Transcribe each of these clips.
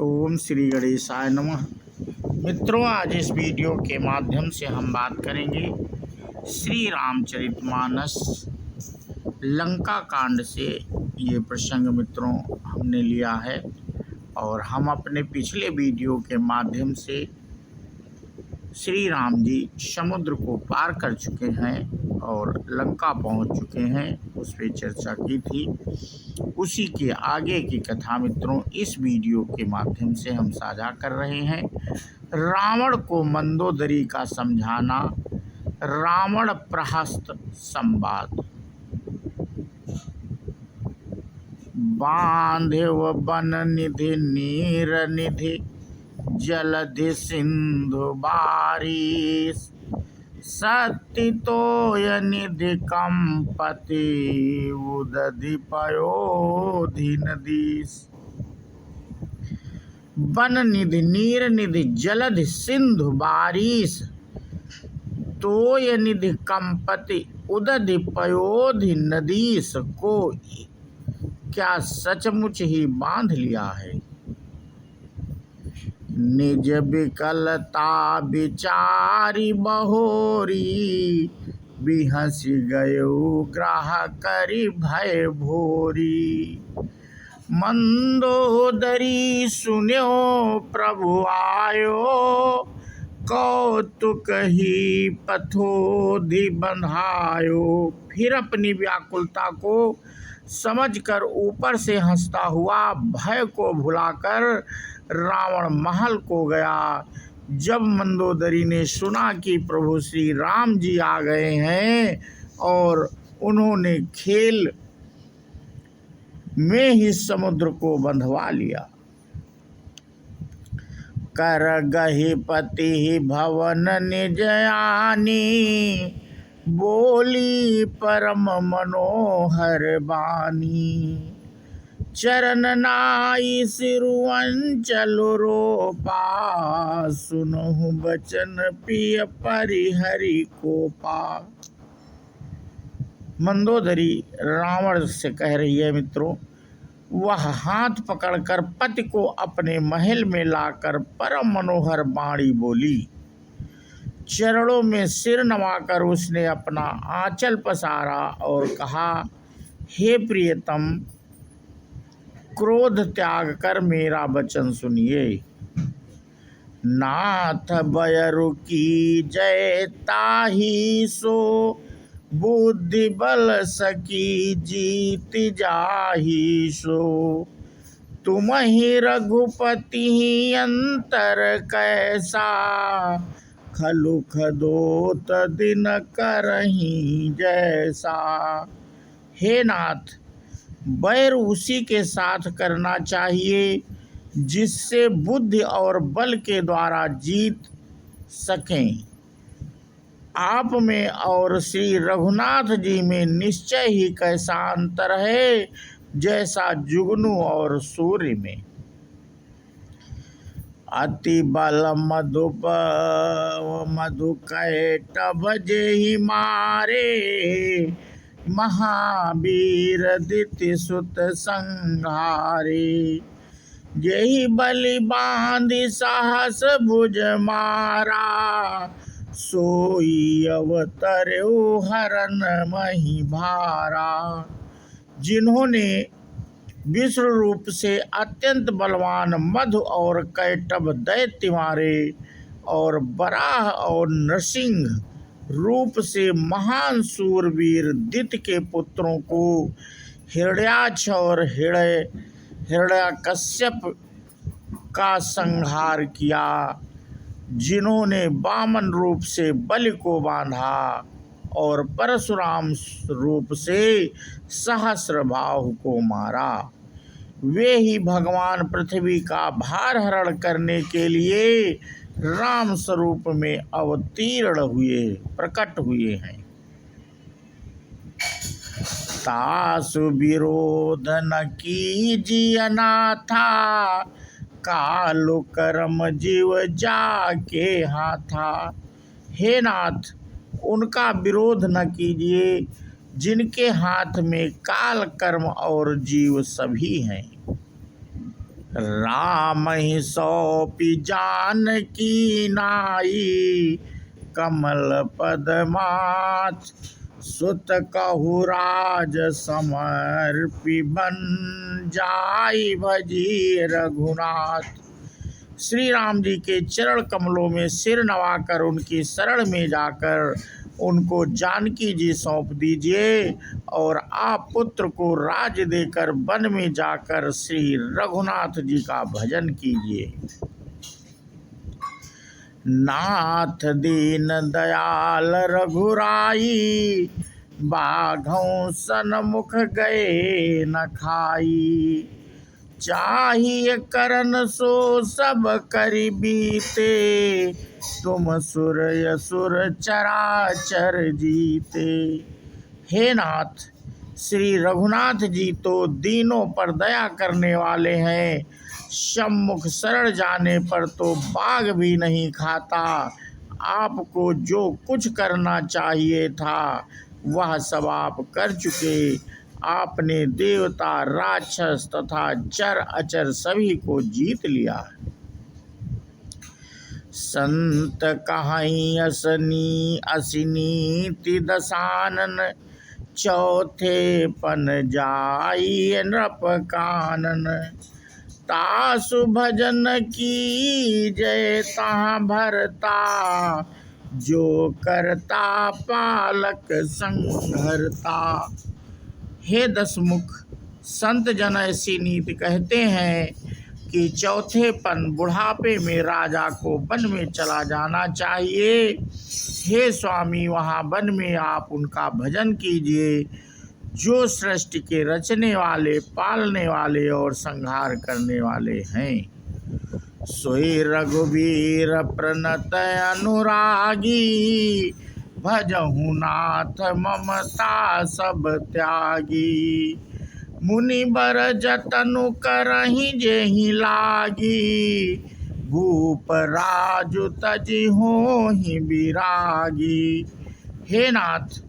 ओम श्री गणेशाय नमः। मित्रों, आज इस वीडियो के माध्यम से हम बात करेंगे श्री रामचरितमानस लंका कांड से। ये प्रसंग मित्रों हमने लिया है और हम अपने पिछले वीडियो के माध्यम से श्री राम जी समुद्र को पार कर चुके हैं और लंका पहुंच चुके हैं, उस पर चर्चा की थी। उसी के आगे की कथा मित्रों इस वीडियो के माध्यम से हम साझा कर रहे हैं। रावण को मंदोदरी का समझाना, रावण प्रहस्त संवाद। बांधव बन निधि नीर निधि जलधि सिंधु बारिश, सत्ति तोय निधि कंपति उदधि पयोधि नदीस। बन निधि नीर निधि जलधि सिंधु बारिश, तोय निधि कंपति उदधि पयोधि नदीस को क्या सचमुच ही बांध लिया है। निज विकलता विचारी बहोरी, बिहसी गयो ग्राह करी भय भोरी। मंदोदरी सुन्यो प्रभु आयो, कौतुक ही पथोधि बंधायो। फिर अपनी व्याकुलता को समझकर ऊपर से हंसता हुआ भय को भुलाकर रावण महल को गया। जब मंदोदरी ने सुना कि प्रभु श्री राम जी आ गए हैं और उन्होंने खेल में ही समुद्र को बंधवा लिया। कर गहि पति भवन निजयानी, बोली परम मनोहर बानी। चरण नाई सिरुअंचल रोपा, सुनहु बचन पिय परिहरि को पा। मंदोदरी रावण से कह रही है मित्रों, वह हाथ पकड़कर पति को अपने महल में लाकर परम मनोहर बाणी बोली। चरणों में सिर नवाकर उसने अपना आंचल पसारा और कहा, हे प्रियतम, क्रोध त्याग कर मेरा वचन सुनिए। नाथ बयरु की जय ताहि सो, बुद्धि बल सकी जीत जाहि सो। तुम ही रघुपति अंतर कैसा, खलु खदोत दिन करहीं जैसा। हे नाथ, बैर उसी के साथ करना चाहिए जिससे बुद्धि और बल के द्वारा जीत सकें। आप में और श्री रघुनाथ जी में निश्चय ही कैसा अंतर है, जैसा जुगनू और सूर्य में। अति बल मधुप मधु कैटभ जेहि मारे, महावीर दिति सुत संहारे। जेहि बलि बांधि साहस भुज मारा, सोई अवतरऊ हरन मही भारा। जिन्होंने विष्णु रूप से अत्यंत बलवान मधु और कैटभ दैत्य मारे और बराह और नृसिंह रूप से महान सूरवीर दिति के पुत्रों को हिरण्याक्ष और हिरण्यकश्यप का संहार किया। जिन्होंने वामन रूप से बलि को बांधा और परशुराम रूप से सहस्रबाहु को मारा, वे ही भगवान पृथ्वी का भार हरण करने के लिए राम स्वरूप में अवतीर्ण हुए, प्रकट हुए हैं। तासु विरोध न कीजिए नाथा, कालु कर्म जीव जाके हाथा। हे नाथ, उनका विरोध न कीजिए जिनके हाथ में काल कर्म और जीव सभी हैं। राम ही सौंपी जानकी नाई, कमल पदमाच सुत कहु राज समर्पि, बन जाई भजी रघुनाथ। श्री राम जी के चरण कमलों में सिर नवाकर उनकी शरण में जाकर उनको जानकी जी सौंप दीजिए और आप पुत्र को राज देकर वन में जाकर श्री रघुनाथ जी का भजन कीजिए। नाथ दीन दयाल रघुराई, बाघों सन्मुख गए न खाई। चाहिए करन सो सब करि बीते, तुम सुर असुर चराचर जीते। हे नाथ, श्री रघुनाथ जी तो दीनों पर दया करने वाले हैं। सम्मुख शरण जाने पर तो बाघ भी नहीं खाता। आपको जो कुछ करना चाहिए था वह सब आप कर चुके। आपने देवता, राक्षस तथा चर अचर सभी को जीत लिया। संत कहाई असनी असिनीति दसानन, चौथे पन जाई नृप कानन। तासु भजन की जय तहाँ भरता, जो करता पालक संहरता। हे दसमुख, संत जन ऐसी नीति कहते हैं कि चौथे पन बुढ़ापे में राजा को वन में चला जाना चाहिए। हे स्वामी, वहाँ वन में आप उनका भजन कीजिए जो सृष्टि के रचने वाले, पालने वाले और संहार करने वाले हैं। सोई रघुवीर प्रणत अनुरागी, भजहु नाथ ममता सब त्यागी। मुनि बर जतनु करहि जेहि लागी, भूप राजु तजि होहि विरागी। हे नाथ,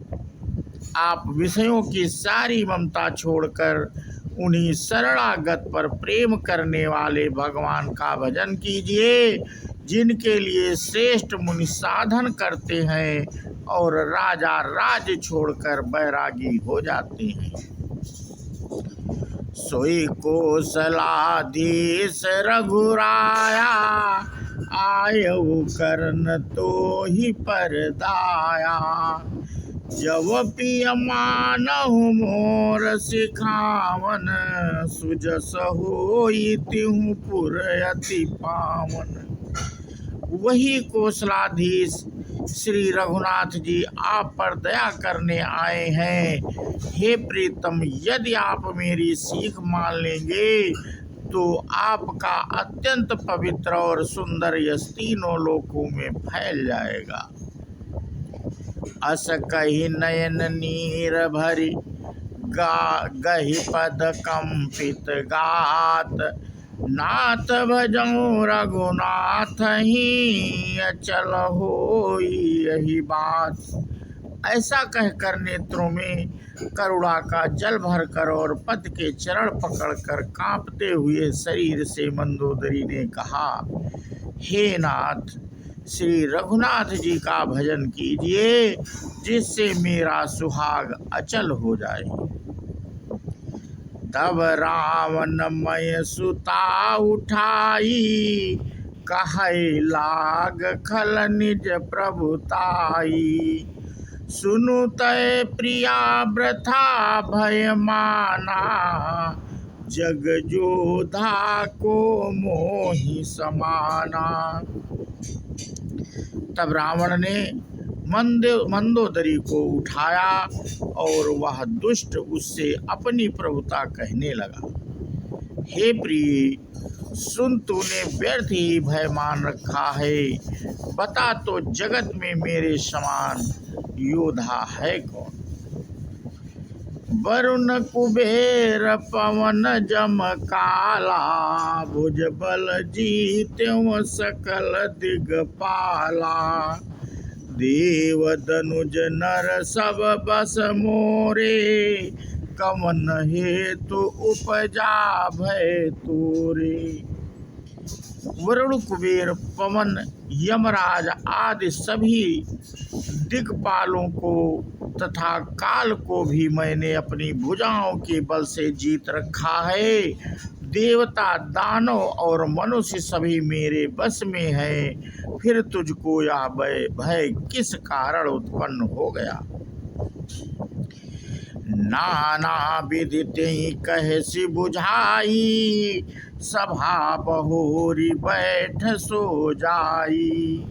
आप विषयों की सारी ममता छोड़कर उन्हीं शरणागत पर प्रेम करने वाले भगवान का भजन कीजिए, जिनके लिए श्रेष्ठ मुनि साधन करते हैं और राजा राज्य छोड़कर बैरागी हो जाते हैं। सोई कौशलाधीश रघुराया, आयऊ करन तो ही परदाया। जब पिय मानहु मोर सिखावन, सुजस होई तिहु पुर अति पावन। वही कौशलाधीश श्री रघुनाथ जी आप पर दया करने आए हैं। हे प्रीतम, यदि आप मेरी सीख मान लेंगे तो आपका अत्यंत पवित्र और सुंदर यश तीनों लोकों में फैल जाएगा। अस कही नयन नीर भरी, गहि पद कंपित गात। नाथ भजऊ रघुनाथ ही, अचल होई यही बात। ऐसा कहकर नेत्रों में करुणा का जल भरकर और पद के चरण पकड़कर कांपते हुए शरीर से मंदोदरी ने कहा, हे नाथ, श्री रघुनाथ जी का भजन कीजिए जिससे मेरा सुहाग अचल हो जाए। तब रावण मय सुता उठाई, कहै लाग खल निज प्रभुताई। सुनु तय प्रिया व्रथा भय माना, जग जोधा को मोहि समाना। तब रावण ने मंदोदरी को उठाया और वह दुष्ट उससे अपनी प्रभुता कहने लगा। हे प्रिय, सुन, तूने व्यर्थ ही भय मान रखा है। बता तो जगत में मेरे समान योद्धा है कौन? वरुण कुबेर पवन जम काला, भुज बल जीत्यों सकल दिगपाला। देव दनुज नर सब बस मोरे, कवन हेतु उपजा भय तोरे। वरुण, कुबेर, पवन, यमराज आदि सभी दिक्पालों को तथा काल को भी मैंने अपनी भुजाओं के बल से जीत रखा है। देवता, दानव और मनुष्य सभी मेरे बस में है। फिर तुझको यह भय किस कारण उत्पन्न हो गया? नाना विधि तेहि कहसि बुझाई, सभा बहोरी बैठ सो जाई।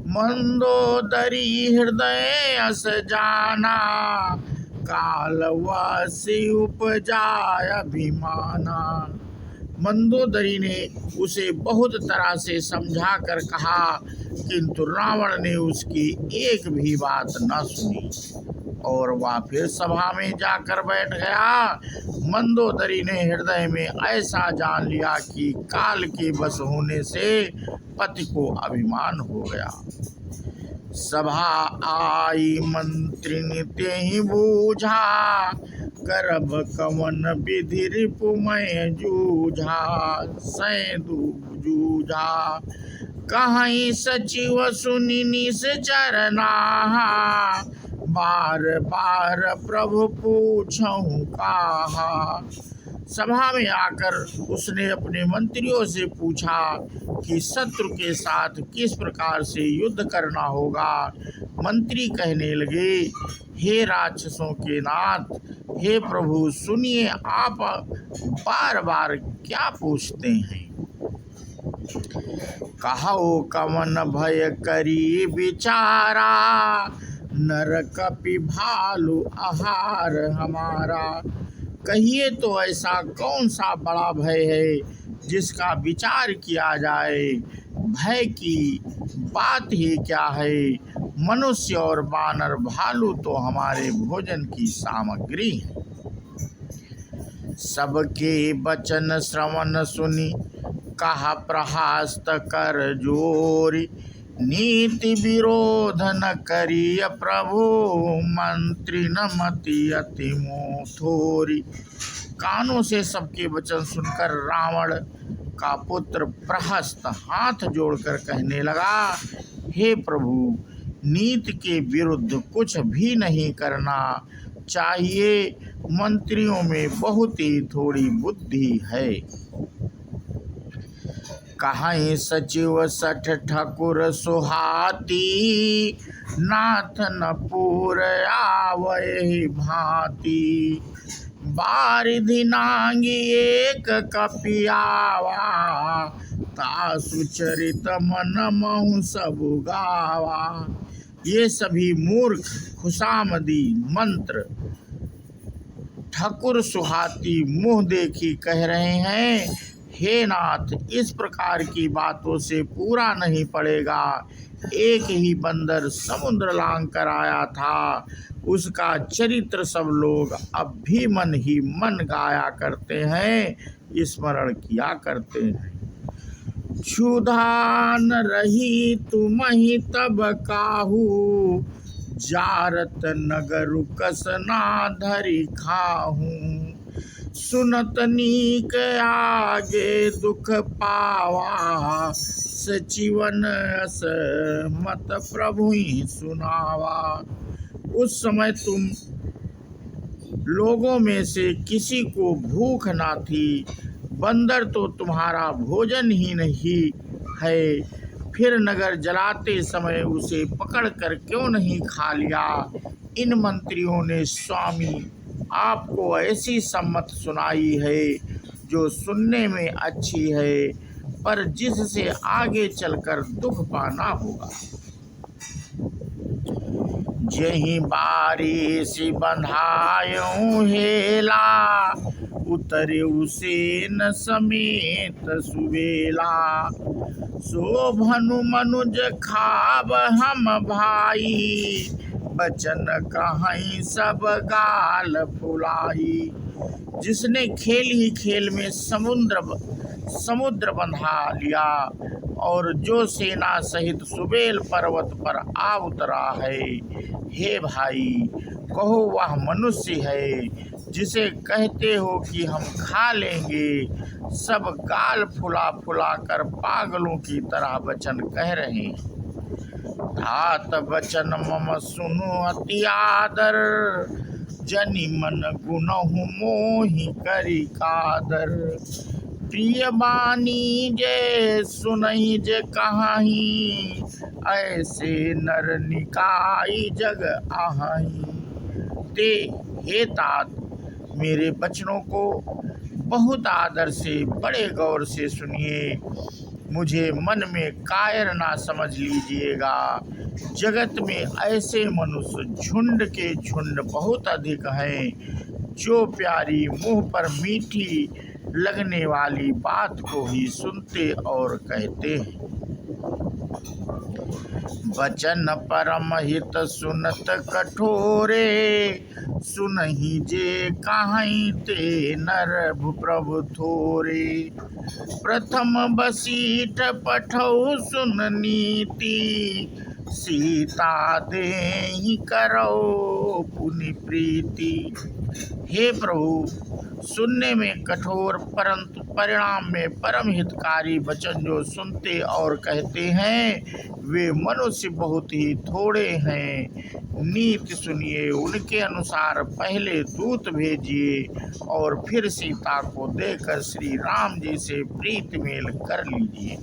मंदोदरी हृदय अस जाना, कालवासी उपजाय अभिमाना। मंदोदरी ने उसे बहुत तरह से समझा कर कहा, किंतु रावण ने उसकी एक भी बात न सुनी और वह फिर सभा में जाकर बैठ गया। मंदोदरी ने हृदय में ऐसा जान लिया कि काल के बस होने से पति को अभिमान हो गया। सभा आई मंत्रिनी तेहि बूझा, करब कवन विधि रिपुमय जूझा। सैंदु जूझा कहीं सचिव सुनि निश्चरना, बार बार प्रभु पूछऊं कहा। सभा में आकर उसने अपने मंत्रियों से पूछा कि शत्रु के साथ किस प्रकार से युद्ध करना होगा। मंत्री कहने लगे, हे राक्षसों के नाथ, हे प्रभु सुनिए, आप बार बार क्या पूछते हैं? कहो कवन भय करी विचारा, नर कपि भालु आहार हमारा। कहिए तो ऐसा कौन सा बड़ा भय है जिसका विचार किया जाए? भय की बात ही क्या है? मनुष्य और वानर भालू तो हमारे भोजन की सामग्री है। सबके वचन श्रवण सुनी, कहा प्रहास्त कर जोरी। नीति विरोध न करिय प्रभु, मंत्री न मति अति मोह थोरी। कानों से सबके वचन सुनकर रावण का पुत्र प्रहस्त हाथ जोड़कर कहने लगा, हे प्रभु, नीति के विरुद्ध कुछ भी नहीं करना चाहिए। मंत्रियों में बहुत ही थोड़ी बुद्धि है। कहीं सचिव सठ ठाकुर सुहाती, नाथ न पूर आवहि भांति। बारिधि नांगी एक कपियावा, तासु चरित मन महु सबु गावा। ये सभी मूर्ख खुशामदी मंत्र ठकुर सुहाती मुँह देखी कह रहे हैं, हे नाथ, इस प्रकार की बातों से पूरा नहीं पड़ेगा। एक ही बंदर समुद्र लांग कर आया था, उसका चरित्र सब लोग अब भी मन ही मन गाया करते हैं, स्मरण किया करते हैं। क्षुधा न रही तुमहि तब काहू, जारत नगर कसना धरि खाहूँ। सुनत नीक आगे दुख पावा, सचिवन अस मत प्रभु ही सुनावा। उस समय तुम लोगों में से किसी को भूख ना थी, बंदर तो तुम्हारा भोजन ही नहीं है, फिर नगर जलाते समय उसे पकड़कर क्यों नहीं खा लिया? इन मंत्रियों ने स्वामी आपको ऐसी सम्मत सुनाई है जो सुनने में अच्छी है, पर जिससे आगे चलकर दुख पाना होगा। जहीं बारिश बंधायों हेला, उतरे उसे न समेत सुबेला। सो भनु मनुज खाब हम भाई, बचन कहीं सब गाल फुलाई। जिसने खेल ही खेल में समुद्र बंधा लिया और जो सेना सहित सुबेल पर्वत पर आ उतरा है, हे भाई, कहो वह मनुष्य है जिसे कहते हो कि हम खा लेंगे, सब गाल फुला फुला कर पागलों की तरह वचन कह रहे हैं। तात वचन मम सुनो अति आदर, जनि मन गुनहु मोहि करि कादर। प्रिय बानी जे सुनहि जे कहाही, ऐसे नर निकाई जग आहाही। ते हे तात, मेरे वचनों को बहुत आदर से बड़े गौर से सुनिए, मुझे मन में कायर ना समझ लीजिएगा। जगत में ऐसे मनुष्य झुंड के झुंड बहुत अधिक हैं, जो प्यारी मुंह पर मीठी लगने वाली बात को ही सुनते और कहते हैं। वचन परम हित सुनत कठोरे, सुनहि जे काहीं ते नर प्रभु थोरे। प्रथम बसीठ पठौ सुन नीति, सीता देहि करौ पुनि प्रीति। हे प्रभु, सुनने में कठोर परंतु परिणाम में परम हितकारी वचन जो सुनते और कहते हैं, वे मनुष्य बहुत ही थोड़े हैं। नीति सुनिए, उनके अनुसार पहले दूत भेजिए और फिर सीता को देकर श्री राम जी से प्रीति मेल कर लीजिए।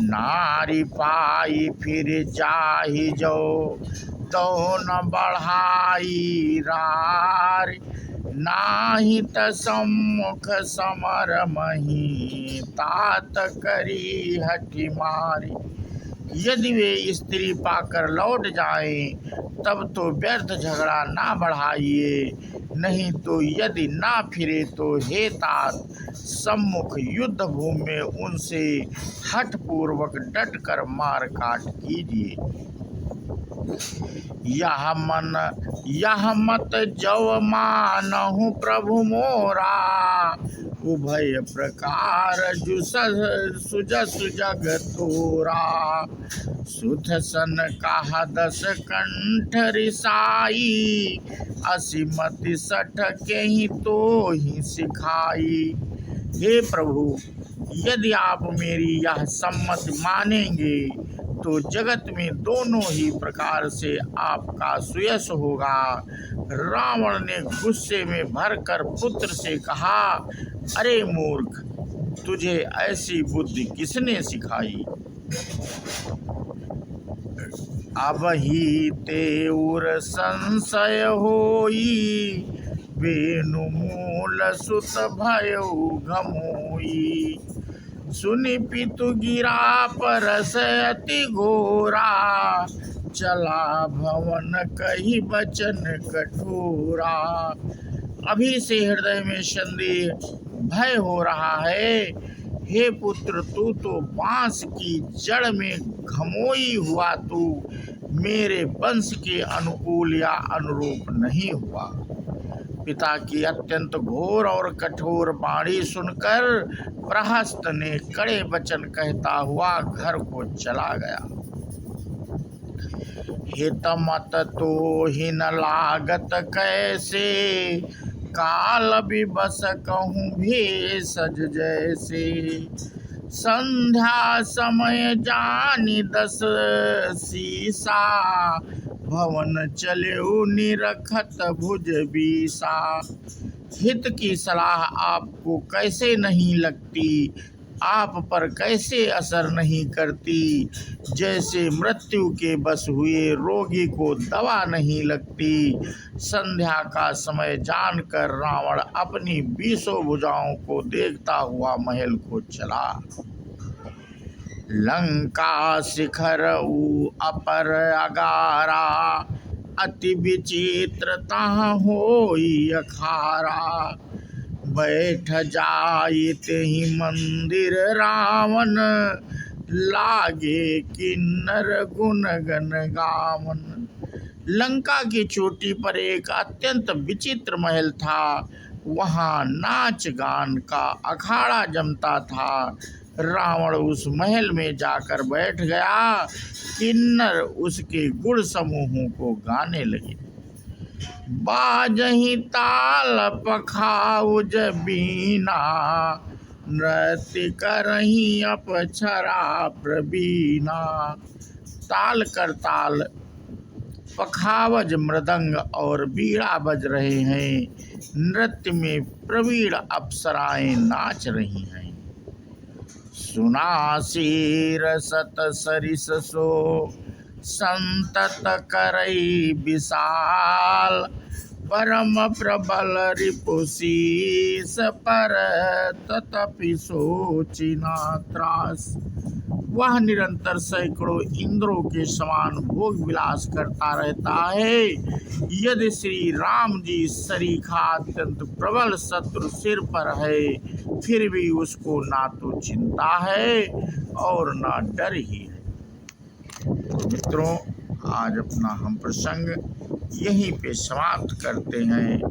नारी पाई फिर जाहि जो, तो न बढ़ाई रार। नाही त सम्मुख समर मही, तात करी हठि मारी। यदि वे स्त्री पाकर लौट जाएं, तब तो व्यर्थ झगड़ा ना बढ़ाइए, नहीं तो यदि ना फिरे तो हे तात, सम्मुख युद्ध भूमि में उनसे हठ पूर्वक डट कर मार काट कीजिए। यह मत जव मानहु प्रभु मोरा, उभय प्रकार सुजस जग तोरा। सुध सन कहा 10 कंठ रिसाई, असीमति 60 के ही तो ही सिखाई। हे प्रभु, यदि आप मेरी यह सम्मति मानेंगे तो जगत में दोनों ही प्रकार से आपका सुयश होगा। रावण ने गुस्से में भरकर पुत्र से कहा, अरे मूर्ख, तुझे ऐसी बुद्धि किसने सिखाई? अब ही तेउर संशय होई, वेणु मूल सुत भयउ घमोई। सुनि पितु गिरा परस अति घोरा, चला भवन कही वचन कठोरा। अभी से हृदय में संदेह भय हो रहा है। हे पुत्र, तू तो बांस की जड़ में घमोई हुआ, तू मेरे वंश के अनुकूल या अनुरूप नहीं हुआ। पिता की अत्यंत घोर और कठोर वाणी सुनकर प्रहस्त ने कड़े वचन कहता हुआ घर को चला गया। हित मत तो ही न लागत कैसे, काल विबस कहूँ भेषज जैसे। संध्या समय जानी 10 सीसा, भवन चलेउ निरखत भुज बीसा। हित की सलाह आपको कैसे नहीं लगती, आप पर कैसे असर नहीं करती। जैसे मृत्यु के बस हुए रोगी को दवा नहीं लगती। संध्या का समय जानकर रावण अपनी 20 भुजाओं को देखता हुआ महल को चला। लंका शिखर ऊ अपर अगारा, अति विचित्रता होई अखारा। बैठ जाइत ही मंदिर रावण, लागे किन्नर गुण गन गावन। लंका की चोटी पर एक अत्यंत विचित्र महल था। वहाँ नाच गान का अखाड़ा जमता था। रावण उस महल में जाकर बैठ गया। किन्नर उसके गुण समूहों को गाने लगे। बाजहि ताल पखाउज बीना, नृत्य करहीं अपक्षरा प्रवीणा। ताल करताल, पखावज मृदंग और बीड़ा बज रहे हैं। नृत्य में प्रवीण अप्सराएं नाच रही हैं। सुनासी रसत सरिस सो, संतत करई विशाल। परम प्रबल रिपुशीस पर, तथापि सोचिना त्रास। वह निरंतर सैकड़ों इंद्रों के समान भोग विलास करता रहता है। यदि श्री राम जी सरीखा अत्यंत प्रबल शत्रु सिर पर है, फिर भी उसको ना तो चिंता है और ना डर ही है। तो मित्रों, आज अपना हम प्रसंग यहीं पे समाप्त करते हैं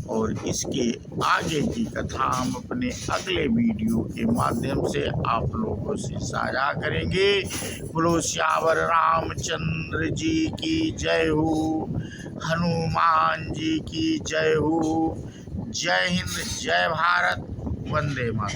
और इसके आगे की कथा हम अपने अगले वीडियो के माध्यम से आप लोगों से साझा करेंगे। बोलो श्यावर रामचंद्र जी की जय हो, हनुमान जी की जय हो। जय हिंद, जय भारत, वंदे मातरम।